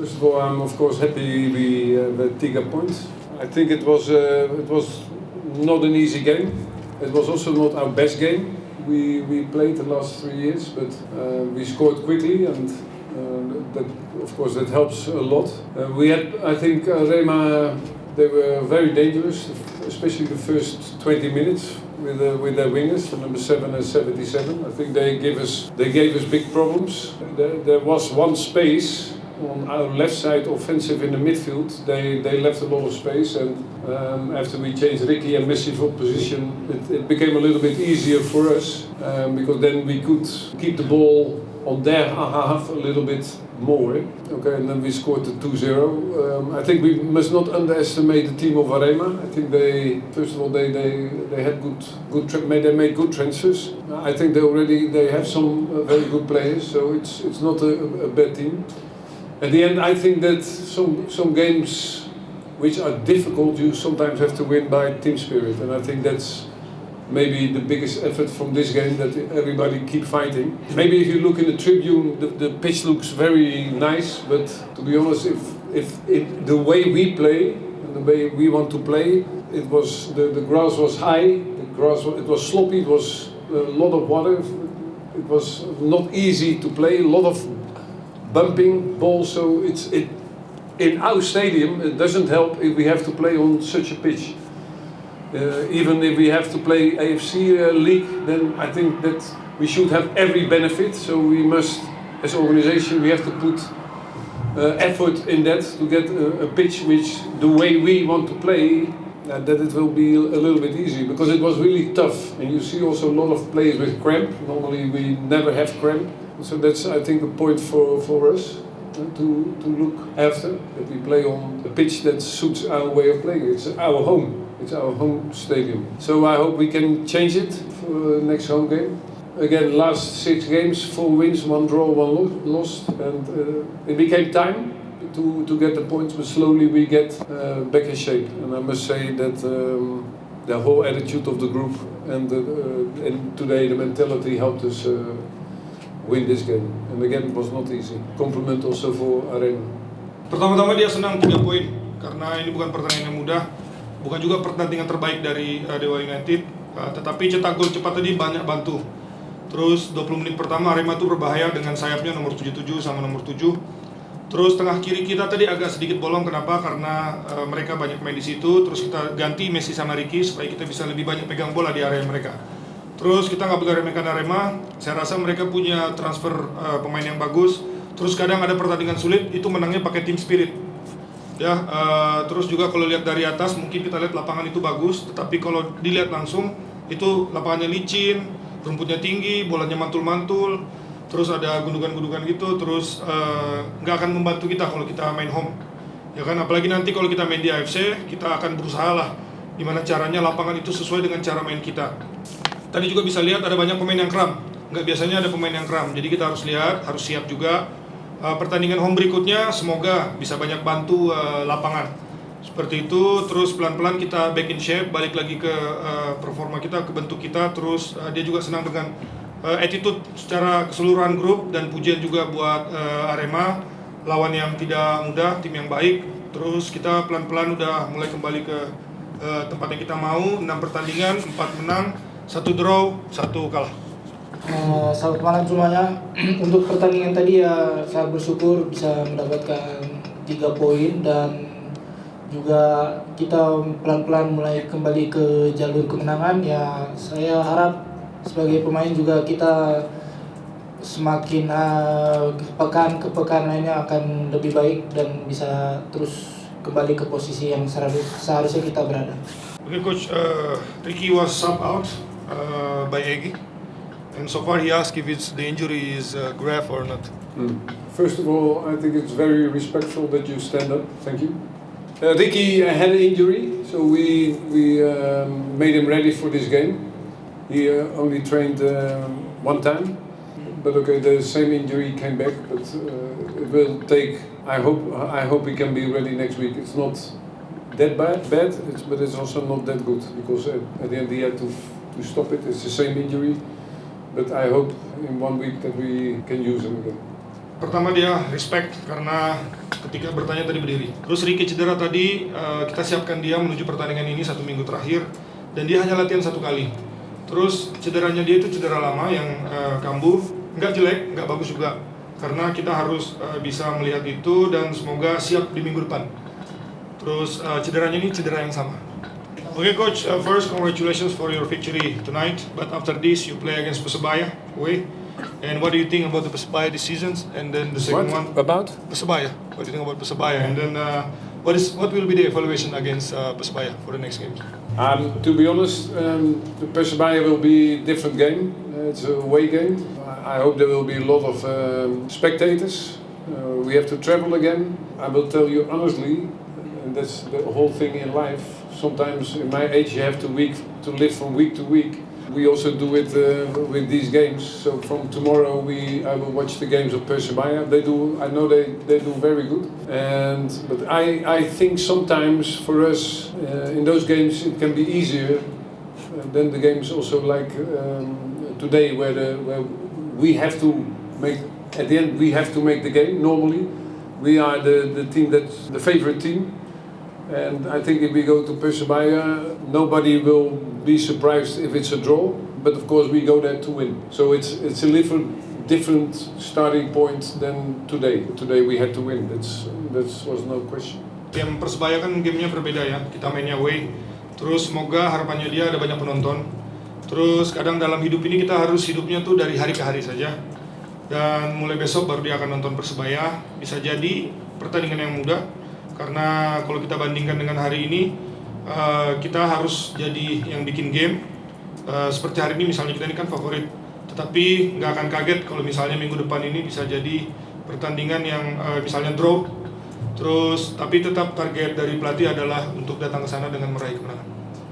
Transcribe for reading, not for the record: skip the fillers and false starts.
First of all, I'm of course happy we got 3 points. I think it was not an easy game. It was also not our best game we played the last 3 years, but we scored quickly, and that of course that helps a lot. We had, I think, Rema. They were very dangerous, especially the first 20 minutes with their wingers, the number 7 and 77. I think they gave us big problems. There was one space on our left side, offensive in the midfield. They left a lot of space, and after we changed Ricky and Messi for position, it became a little bit easier for us because then we could keep the ball on their half a little bit more. Okay, and then we scored the 2-0. I think we must not underestimate the team of Arema. I think they had they made good transfers. I think they have some very good players, so it's not a bad team. At the end, I think that some games which are difficult, you sometimes have to win by team spirit, and I think that's maybe the biggest effort from this game, that everybody keep fighting. Maybe if you look in the tribune, the pitch looks very nice, but to be honest, if the way we play and the way we want to play, it was the grass was high, it was sloppy, it was a lot of water, it was not easy to play, a lot of bumping balls, so in our stadium it doesn't help if we have to play on such a pitch. Even if we have to play AFC League, then I think that we should have every benefit. So we must, as an organization, we have to put effort in that to get a pitch which, the way we want to play, that it will be a little bit easy, because it was really tough. And you see also a lot of players with cramp. Normally we never have cramp. So that's, I think, a point for us to look after, that we play on a pitch that suits our way of playing. It's our home. It's our home stadium. So I hope we can change it for the next home game. Again, last 6 games, 4 wins, 1 draw, 1 loss, and it became time to get the points, but slowly we get back in shape. And I must say that the whole attitude of the group and today the mentality helped us win this game. And again, it was not easy. Compliment also for Arema. Pertama-tama dia senang 3 poin, karena ini bukan pertandingan yang mudah. Bukan juga pertandingan terbaik dari Dewa United, tetapi cetak gol cepat tadi banyak bantu. Terus 20 menit pertama Arema tuh berbahaya dengan sayapnya nomor 77 sama nomor 7. Terus tengah kiri kita tadi agak sedikit bolong, kenapa? Karena mereka banyak main di situ. Terus kita ganti Messi sama Ricky supaya kita bisa lebih banyak pegang bola di area mereka. Terus kita nggak boleh remehkan Arema. Saya rasa mereka punya transfer pemain yang bagus. Terus kadang ada pertandingan sulit, itu menangnya pakai team spirit. Ya, terus juga kalau lihat dari atas mungkin kita lihat lapangan itu bagus, tetapi kalau dilihat langsung itu lapangannya licin, rumputnya tinggi, bolanya mantul-mantul, terus ada gundukan-gundukan gitu, terus nggak akan membantu kita kalau kita main home, ya kan? Apalagi nanti kalau kita main di AFC, kita akan berusaha lah gimana caranya lapangan itu sesuai dengan cara main kita. Tadi juga bisa lihat ada banyak pemain yang kram, nggak biasanya ada pemain yang kram, jadi kita harus lihat, harus siap juga. Pertandingan home berikutnya semoga bisa banyak bantu lapangan seperti itu. Terus pelan-pelan kita back in shape, balik lagi ke performa kita, ke bentuk kita. Terus dia juga senang dengan attitude secara keseluruhan grup, dan pujian juga buat Arema, lawan yang tidak mudah, tim yang baik. Terus kita pelan-pelan udah mulai kembali ke tempat yang kita mau. 6 pertandingan, 4 menang, 1 draw, 1 kalah. Selamat malam semuanya. Untuk pertandingan tadi ya, saya bersyukur bisa mendapatkan 3 poin, dan juga kita pelan-pelan mulai kembali ke jalur kemenangan. Ya, saya harap sebagai pemain juga kita semakin pekan ke pekan lainnya akan lebih baik dan bisa terus kembali ke posisi yang seharusnya kita berada. Okay, Coach, Ricky was sub out by Egy. And so far he asked if the injury is grave or not. First of all, I think it's very respectful that you stand up. Thank you. Ricky had an injury, so we made him ready for this game. He only trained 1 time, but okay, the same injury came back. But it will take. I hope he can be ready next week. It's not that bad, but it's also not that good, because at the end he had to stop it. It's the same injury. But I hope in 1 week that we can use him again. Pertama dia respect karena ketika bertanya tadi berdiri. Terus Ricky cedera tadi, kita siapkan dia menuju pertandingan ini 1 minggu terakhir dan dia hanya latihan 1 kali. Terus cederanya dia itu cedera lama yang kambuh, nggak jelek, nggak bagus juga. Karena kita harus bisa melihat itu dan semoga siap di minggu depan. Terus cederanya ini cedera yang sama. Okay, coach. First, congratulations for your victory tonight. But after this, you play against Persebaya away. And what do you think about the Persebaya this season? And then the second one About? Persebaya. What do you think about Persebaya? And then what will be the evaluation against Persebaya for the next games? To be honest, the Persebaya will be a different game. It's a away game. I hope there will be a lot of spectators. We have to travel again. I will tell you honestly, and that's the whole thing in life. Sometimes in my age you have to live from week to week. We also do it with these games. So from tomorrow I will watch the games of Persebaya. I know they do very good. But I think sometimes for us in those games it can be easier than the games also like today where we have to make at the end we have to make the game. Normally we are the team that's the favorite team. And I think if we go to Persebaya, nobody will be surprised if it's a draw. But of course, we go there to win. So it's a little different starting point than today. Today we had to win. That was no question. Game Persebaya kan gamenya berbeda ya. Kita mainnya away. Terus semoga harapannya dia ada banyak penonton. Terus kadang dalam hidup ini kita harus hidupnya tuh dari hari ke hari saja. Dan mulai besok baru dia akan nonton Persebaya. Bisa jadi pertandingan yang mudah. Karena kalau kita bandingkan dengan hari ini, kita harus jadi yang bikin game. Seperti hari ini misalnya kita ini kan favorit. Tetapi nggak akan kaget kalau misalnya minggu depan ini bisa jadi pertandingan yang misalnya draw. Terus tapi tetap target dari pelatih adalah untuk datang ke sana dengan meraih kemenangan.